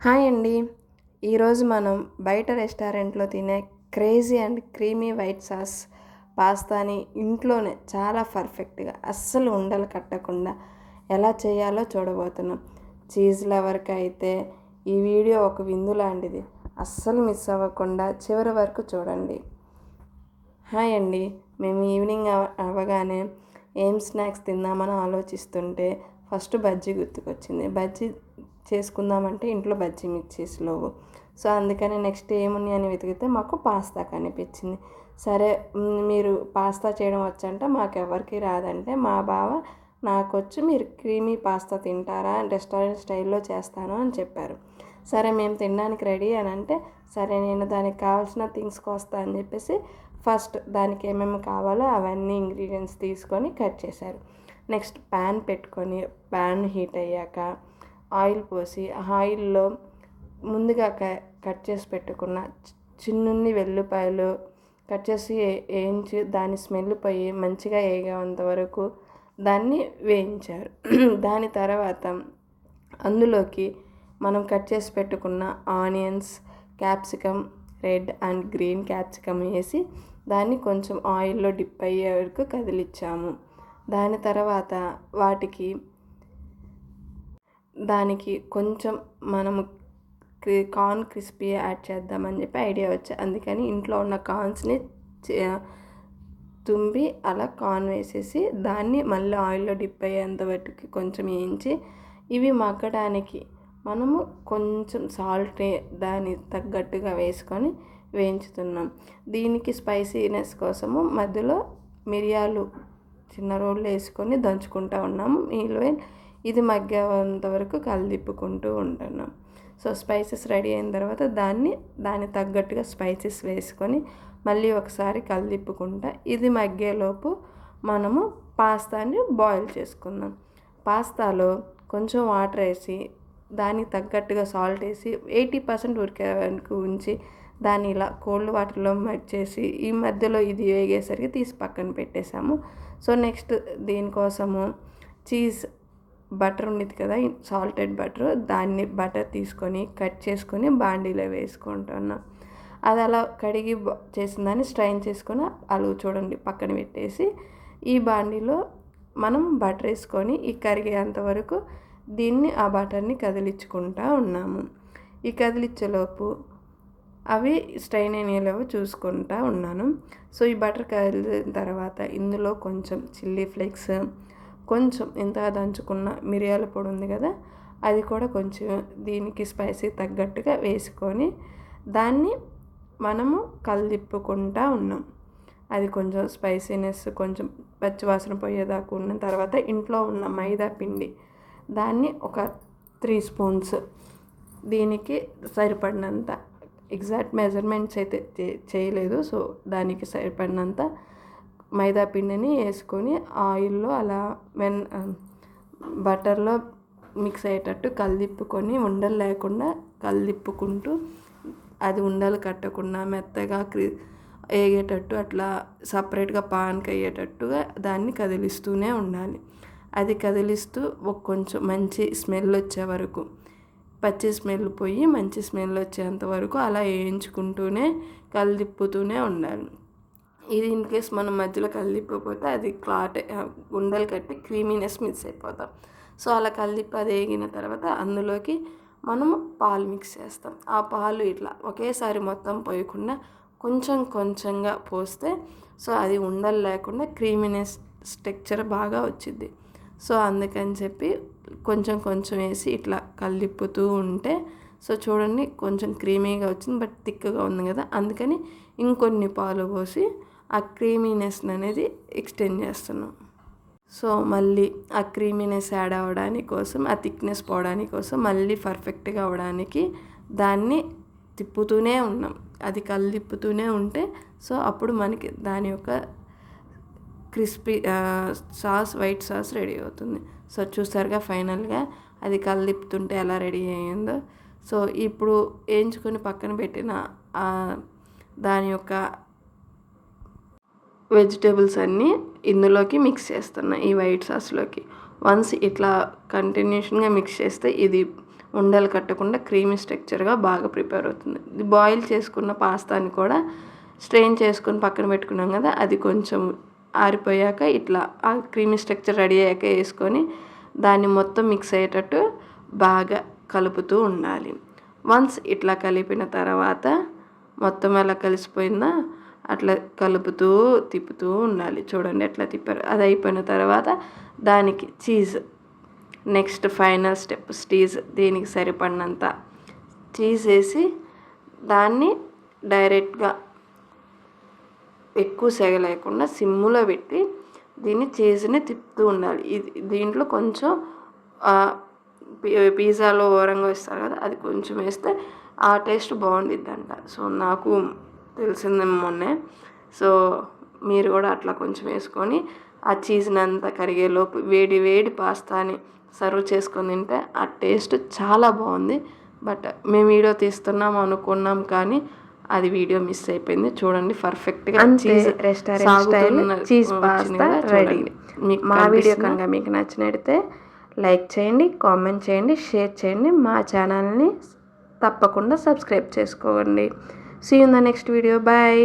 Hi అండి. ఈరోజు మనం బయట రెస్టారెంట్‌లో తినే crazy and creamy white sauce పాస్తాని ఇంట్లోనే చాలా పర్ఫెక్ట్‌గా అస్సలు ఉండలు కట్టకుండా ఎలా చేయాలో చూడబోతున్నాం. చీజ్ లవర్‌కి అయితే ఈ వీడియో ఒక విందు లాంటిది. అస్సలు మిస్ అవ్వకుండా చివరి వరకు చూడండి. హాయ్ అండి. మేము ఈవినింగ్ అవ్వగానే ఏం స్నాక్స్ తిందామని ఆలోచిస్తుంటే ఫస్ట్ బజ్జీ గుర్తుకొచ్చింది. బజ్జీ చేసుకుందామంటే ఇంట్లో బజ్జీ మిర్చీస్ లేవు. సో అందుకని నెక్స్ట్ ఏమున్నాయి అని వెతికితే మాకు పాస్తా కనిపించింది. సరే మీరు పాస్తా చేయడం వచ్చంటే మాకెవరికి రాదంటే మా బావ నాకొచ్చు, మీరు క్రీమీ పాస్తా తింటారా, రెస్టారెంట్ స్టైల్లో చేస్తాను అని చెప్పారు. సరే మేము తినడానికి రెడీ అని అంటే సరే నేను దానికి కావాల్సిన థింగ్స్ కోస్తా అని చెప్పేసి ఫస్ట్ దానికి ఏమేమి కావాలో అవన్నీ ఇంగ్రీడియంట్స్ తీసుకొని కట్ చేశారు. నెక్స్ట్ ప్యాన్ పెట్టుకొని ప్యాన్ హీట్ అయ్యాక ఆయిల్ పోసి ఆయిల్లో ముందుగా కట్ చేసి పెట్టుకున్న చిన్నున్ని వెల్లుల్లిపాయలు కట్ చేసి వేయించి దాని స్మెల్ పోయి మంచిగా వేగేంత వరకు దాన్ని వేయించారు. దాని తర్వాత అందులోకి మనం కట్ చేసి పెట్టుకున్న onions, capsicum, red and green capsicum వేసి దాన్ని కొంచెం ఆయిల్లో డిప్ అయ్యే వరకు కదిలిచ్చాము. దాని తర్వాత దానికి కొంచెం మనము కార్న్ క్రిస్పీ యాడ్ చేద్దామని చెప్పి ఐడియా వచ్చి అందుకని ఇంట్లో ఉన్న కార్న్స్ని తుంబి అలా కార్న్ వేసేసి దాన్ని మళ్ళీ ఆయిల్లో డిప్ అయ్యేంత వరకు కొంచెం వేయించి ఇవి మగ్గడానికి మనము కొంచెం సాల్ట్ దాని తగ్గట్టుగా వేసుకొని వేయించుతున్నాం. దీనికి స్పైసీనెస్ కోసము మధ్యలో మిరియాలు చిన్న రోళ్ళు వేసుకొని దంచుకుంటూ ఉన్నాము. ఇది మగ్గేంత వరకు కలిదిప్పుకుంటూ ఉంటున్నాం. సో స్పైసెస్ రెడీ అయిన తర్వాత దాని తగ్గట్టుగా స్పైసెస్ వేసుకొని మళ్ళీ ఒకసారి కలిదిప్పుకుంటా ఇది మగ్గేలోపు మనము పాస్తాని బాయిల్ చేసుకుందాం. పాస్తాలో కొంచెం వాటర్ వేసి దానికి తగ్గట్టుగా సాల్ట్ వేసి 80% ఉడికే వరకు ఉంచి దాన్ని ఇలా కోల్డ్ వాటర్లో మర్చేసి ఈ మధ్యలో ఇది వేగేసరికి తీసి పక్కన పెట్టేసాము. సో నెక్స్ట్ దీనికోసము చీజ్ బటర్ ఉండేది కదా, సాల్టెడ్ బటర్, దాన్ని బటర్ తీసుకొని కట్ చేసుకొని బాండీలో వేసుకుంటున్నాం. అది అలా కడిగి చేసిన దాన్ని స్ట్రైన్ చేసుకొని అలా చూడండి పక్కన పెట్టేసి ఈ బాండీలో మనం బటర్ వేసుకొని ఈ కరిగేంత వరకు దీన్ని ఆ బటర్ని కదిలించుకుంటూ ఉన్నాము. ఈ కదిలించేలోపు అవి స్ట్రైన్ అయినలేవో చూసుకుంటూ ఉన్నాను. సో ఈ బటర్ కదిలిన తర్వాత ఇందులో కొంచెం చిల్లీ ఫ్లేక్స్, కొంచెం ఇంతగా దంచుకున్న మిరియాల పొడి ఉంది కదా అది కూడా కొంచెం దీనికి స్పైసీ తగ్గట్టుగా వేసుకొని దాన్ని మనము కలిదిప్పుకుంటూ ఉన్నాం. అది కొంచెం స్పైసీనెస్ కొంచెం పచ్చివాసన పోయేదాకా ఉన్న తర్వాత ఇంట్లో ఉన్న మైదా పిండి దాన్ని ఒక 3 స్పూన్స్ దీనికి సరిపడినంత ఎగ్జాక్ట్ మెజర్మెంట్స్ అయితే చేయలేదు. సో దానికి సరిపడినంత మైదా పిండిని వేసుకొని ఆయిల్లో అలా బటర్లో మిక్స్ అయ్యేటట్టు కలిదిప్పుకొని ఉండలు లేకుండా కలిదిప్పుకుంటూ అది ఉండలు కట్టకుండా మెత్తగా వేగేటట్టు అట్లా సపరేట్గా పాన్కి అయ్యేటట్టుగా దాన్ని కదిలిస్తూనే ఉండాలి. అది కదిలిస్తూ కొంచెం మంచి స్మెల్ వచ్చే వరకు, పచ్చి స్మెల్ పోయి మంచి స్మెల్ వచ్చేంత వరకు అలా వేయించుకుంటూనే కలిదిప్పుతూనే ఉండాలి. ఇది ఇన్ కేస్ మనం మధ్యలో కలిదిప్పకపోతే అది ఉండలు కట్టి క్రీమీనెస్ మిస్ అయిపోతాం. సో అలా కలిదిప్పి అది వేగిన తర్వాత అందులోకి మనము పాలు మిక్స్ చేస్తాం. ఆ పాలు ఇట్లా ఒకేసారి మొత్తం పోయకుండా కొంచెం కొంచెంగా పోస్తే సో అది ఉండలు లేకుండా క్రీమీనెస్ టెక్చర్ బాగా వచ్చింది. సో అందుకని చెప్పి కొంచెం కొంచెం వేసి ఇట్లా కలిదిప్పుతూ ఉంటే సో చూడండి కొంచెం క్రీమీగా వచ్చింది, బట్ థిక్గా ఉంది కదా, అందుకని ఇంకొన్ని పాలు పోసి ఆ క్రీమీనెస్ అనేది ఎక్స్టెండ్ చేస్తున్నాం. సో మళ్ళీ ఆ క్రీమీనెస్ యాడ్ అవ్వడానికి కోసం, ఆ థిక్నెస్ పోవడానికి కోసం, మళ్ళీ పర్ఫెక్ట్గా అవ్వడానికి దాన్ని తిప్పుతూనే ఉన్నాం. అది కలిదిప్పుతూనే ఉంటే సో అప్పుడు మనకి దాని యొక్క క్రిస్పీ వైట్ సాస్ రెడీ అవుతుంది. సో చూసారుగా ఫైనల్గా అది కలిదిప్పుతుంటే ఎలా రెడీ అయ్యిందో. సో ఇప్పుడు వేయించుకొని పక్కన పెట్టిన దాని యొక్క వెజిటేబుల్స్ అన్నీ ఇందులోకి మిక్స్ చేస్తున్నా ఈ వైట్ సాస్లోకి. వన్స్ ఇట్లా కంటిన్యూషన్గా మిక్స్ చేస్తే ఇది ఉండలు కట్టకుండా క్రీమీ స్ట్రక్చర్గా బాగా ప్రిపేర్ అవుతుంది. ఇది బాయిల్ చేసుకున్న పాస్తాని కూడా స్ట్రెయిన్ చేసుకొని పక్కన పెట్టుకున్నాం కదా, అది కొంచెం ఆరిపోయాక ఇట్లా ఆ క్రీమీ స్ట్రక్చర్ రెడీ అయ్యాక వేసుకొని దాన్ని మొత్తం మిక్స్ అయ్యేటట్టు బాగా కలుపుతూ ఉండాలి. వన్స్ ఇట్లా కలిపిన తర్వాత మొత్తం ఎలా కలిసిపోయిందా అట్లా కలుపుతూ తిప్పుతూ ఉండాలి. చూడండి ఎట్లా తిప్పారు. అది అయిపోయిన తర్వాత దానికి cheese, next final step cheese, దీనికి సరిపడినంత చీజ్ వేసి దాన్ని డైరెక్ట్గా ఎక్కువ సెగ లేకుండా సిమ్ములో పెట్టి దీన్ని చీజ్ని తిప్పుతూ ఉండాలి. దీంట్లో కొంచెం పిజ్జాలో ఓరంగా వేస్తారు కదా, అది కొంచెం వేస్తే ఆ టేస్ట్ బాగుండిద్దంట. సో నాకు తెలిసింది మొన్నే. సో మీరు కూడా అట్లా కొంచెం వేసుకొని ఆ చీజ్ని అంతా కరిగేలోపు వేడి వేడి పాస్తాని సర్వ్ చేసుకొని తింటే ఆ టేస్ట్ చాలా బాగుంది. బట్ మేము వీడియో తీస్తున్నాం అనుకున్నాం కానీ అది వీడియో మిస్ అయిపోయింది. చూడండి పర్ఫెక్ట్గా cheese restaurant style cheese pasta ready. మీకు మా వీడియో కనుక మీకు నచ్చినట్లయితే లైక్ చేయండి, కామెంట్ చేయండి, షేర్ చేయండి. మా ఛానల్ని తప్పకుండా సబ్స్క్రైబ్ చేసుకోండి. See you in the next video. Bye.